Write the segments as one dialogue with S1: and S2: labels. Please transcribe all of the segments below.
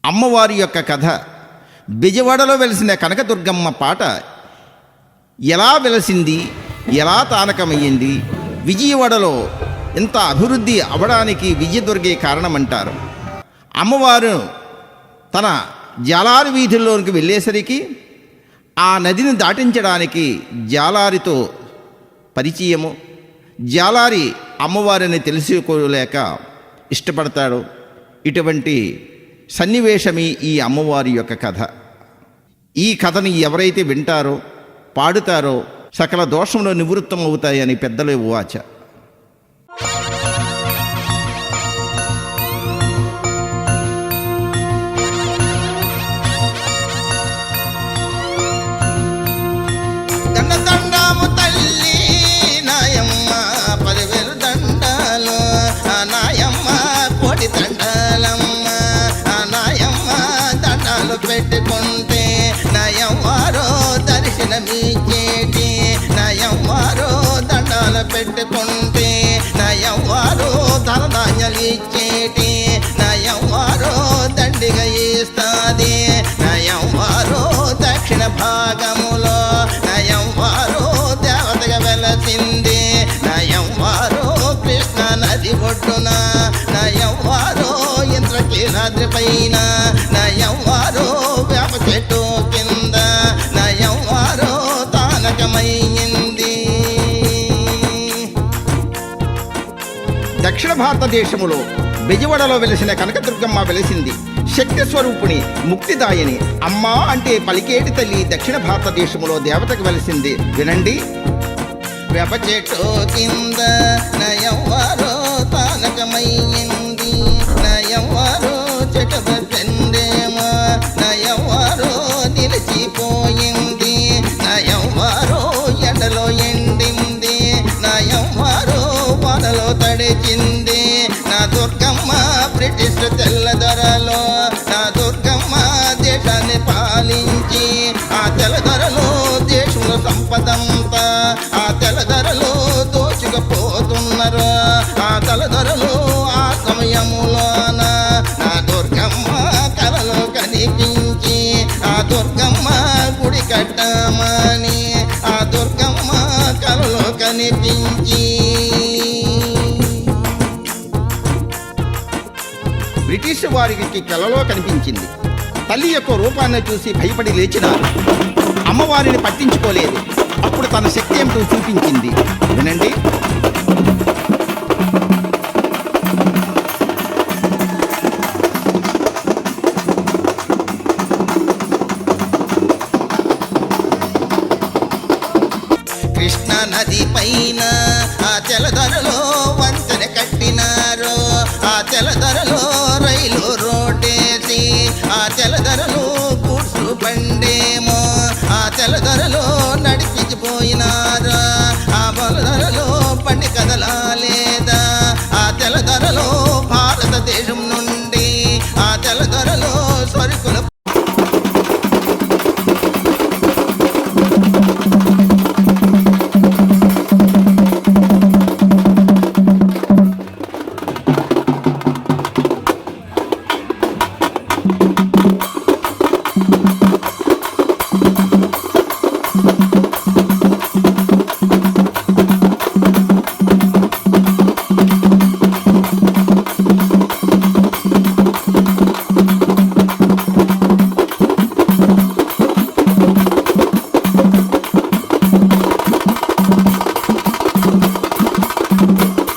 S1: అమ్మవారి యొక్క కథ. బెజవాడలో వెలిసిన కనకదుర్గమ్మ పాట ఎలా వెలసింది, ఎలా తానకమయ్యింది, విజయవాడలో ఇంత అభివృద్ధి అవడానికి విజయదుర్గే కారణమంటారు. అమ్మవారు తన జాలారి వీధుల్లోనికి వెళ్ళేసరికి ఆ నదిని దాటించడానికి జాలారితో పరిచయము. జాలారి అమ్మవారిని తెలుసుకోలేక ఇష్టపడతాడు. ఇటువంటి సన్నివేశమే ఈ అమ్మవారి యొక్క కథ. ఈ కథని ఎవరైతే వింటారో, పాడుతారో సకల దోషంలో నివృత్తం అవుతాయని పెద్దలు వాచ.
S2: పెట్టుకుంటే నయవారో దర్శనమిచ్చేటి, నయవారో దండాలు పెట్టుకుంటే నయవారో ధనధాన్యాలు ఇచ్చేటి, నయవారో దండిగా ఇస్తాది, నయవారో దక్షిణ భాగములో నయవారో దేవతగా వెలసింది, నయవారో కృష్ణ నది ఒడ్డున, నయవారో ఇంద్రకీలాద్రి పైన, నయవారో వేప చెట్టు కింద, నయవారో తానకమైంది.
S1: దక్షిణ భారతదేశములో బెజవాడలో వెలిసిన కనకదుర్గమ్మ వెలిసింది. శక్తి స్వరూపిణి, ముక్తిదాయని. అమ్మా అంటే పలికేటి తల్లి దక్షిణ భారతదేశములో దేవతకు వెలిసింది. వినండి.
S2: వేప చెట్టు కింద నయవారో తానకమైంది, నయవారో చెట్టు పెండేమో నయవారో నిలిచిపోయింది, నయవారో ఎండలో ఎండింది, నయవారో వానలో తడిచింది. నా దుర్గమ్మ బ్రిటిష్ తెల్లదొరలో, నా దుర్గమ్మ దేశాన్ని పాలించి ఆ తెల్లదొరలో దేశంలో సంపదంతా ఆ తెల్లదొరలో దోచుకుపోతున్నారు. ఆ తెల్లదొరలో ఆ సమయములోన నా దుర్గమ్మ కలలో కనిపించి ఆ దుర్గమ్మ గుడి కట్టమని ఆ దుర్గమ్మ కలలో కనిపించి.
S1: బ్రిటిష్ వారికి కలలో కనిపించింది. తల్లి యొక్క రూపాన్ని చూసి భయపడి లేచినారు. అమ్మవారిని పట్టించుకోలేదు. అప్పుడు తన శక్తి ఏమిటో చూపించింది. వినండి.
S2: కృష్ణ నది పైన ఆ తెల్లదొరలో వంతెన కట్టినారు, ఆ తెల్లదొరలో రైలు రోడ్డేసి ఆ తెల్లదొరలో గూడ్స్ బండేమో ఆ తెల్లదొరలో నడిపించిపోయినారు. ఆ బొలదొరలో బండి కదలాలేదా, ఆ తెల్లదొరలో భారతదేశం నుండి ఆ తెల్లదొరలో సరుకుల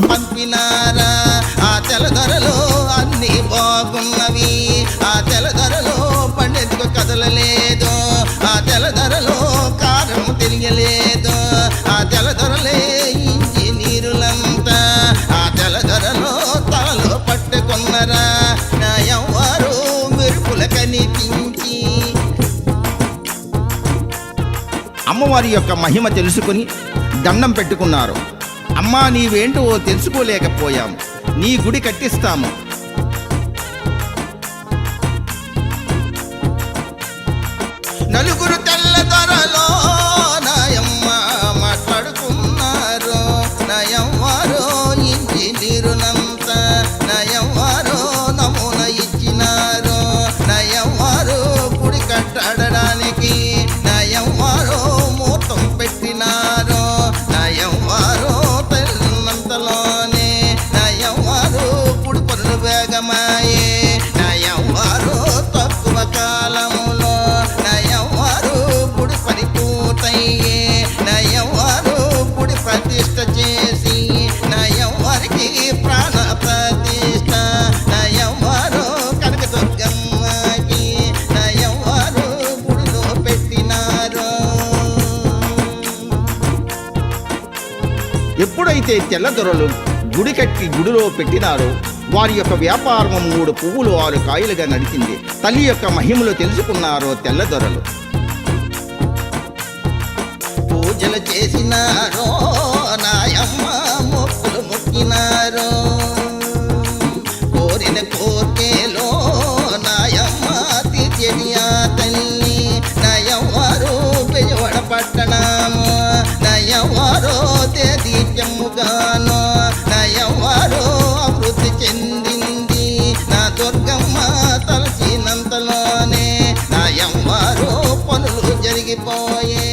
S2: పంపినారా. ఆ తెల్లదొరలో అన్ని బాగున్నవి, ఆ తెల్లదొరలో పండెందుకు కదలలేదు, ఆ తెల్లదొరలో కారం తెలియలేదు, ఆ తెల్లదొరలే ఇంజనీరులంతా ఆ తెల్లదొరలో తలలో పట్టుకున్నరా. నయవారు మెరుపుల కనిపించి
S1: అమ్మవారి యొక్క మహిమ తెలుసుకుని దండం పెట్టుకున్నారు. అమ్మా, నీవేంటో తెలుసుకోలేకపోయాము, నీ గుడి కట్టిస్తాము.
S2: నలుగురు తెల్లదొరలో నయమ్మ మాట్లాడుకున్నారు, నయవ్వారో ఇంజనీరునంతా నయవ్వారో నమూనా ఇచ్చినారు, నయ
S1: ఎప్పుడైతే తెల్లదొరలు గుడి కట్టి గుడిలో పెట్టినారో వారి యొక్క వ్యాపారం 3 పువ్వులు 6 కాయలుగా నడిచింది. తల్లి యొక్క మహిమలు తెలుసుకున్నారో తెల్లదొరలు.
S2: పూజలు చేసినారో నాయమ్మ మొక్కులు మొక్కినారో కోరిన కోర్కెలో నాయమ్మ తీర్చేది ఆ తల్లి. నయవారు బెజవాడ పట్టణము నయవారో తేదీత్యముగాను నయవారో అభివృద్ధి చెందింది. నా దుర్గమ్మ తలచినంతలోనే నయవారో పనులు జరిగిపోయే.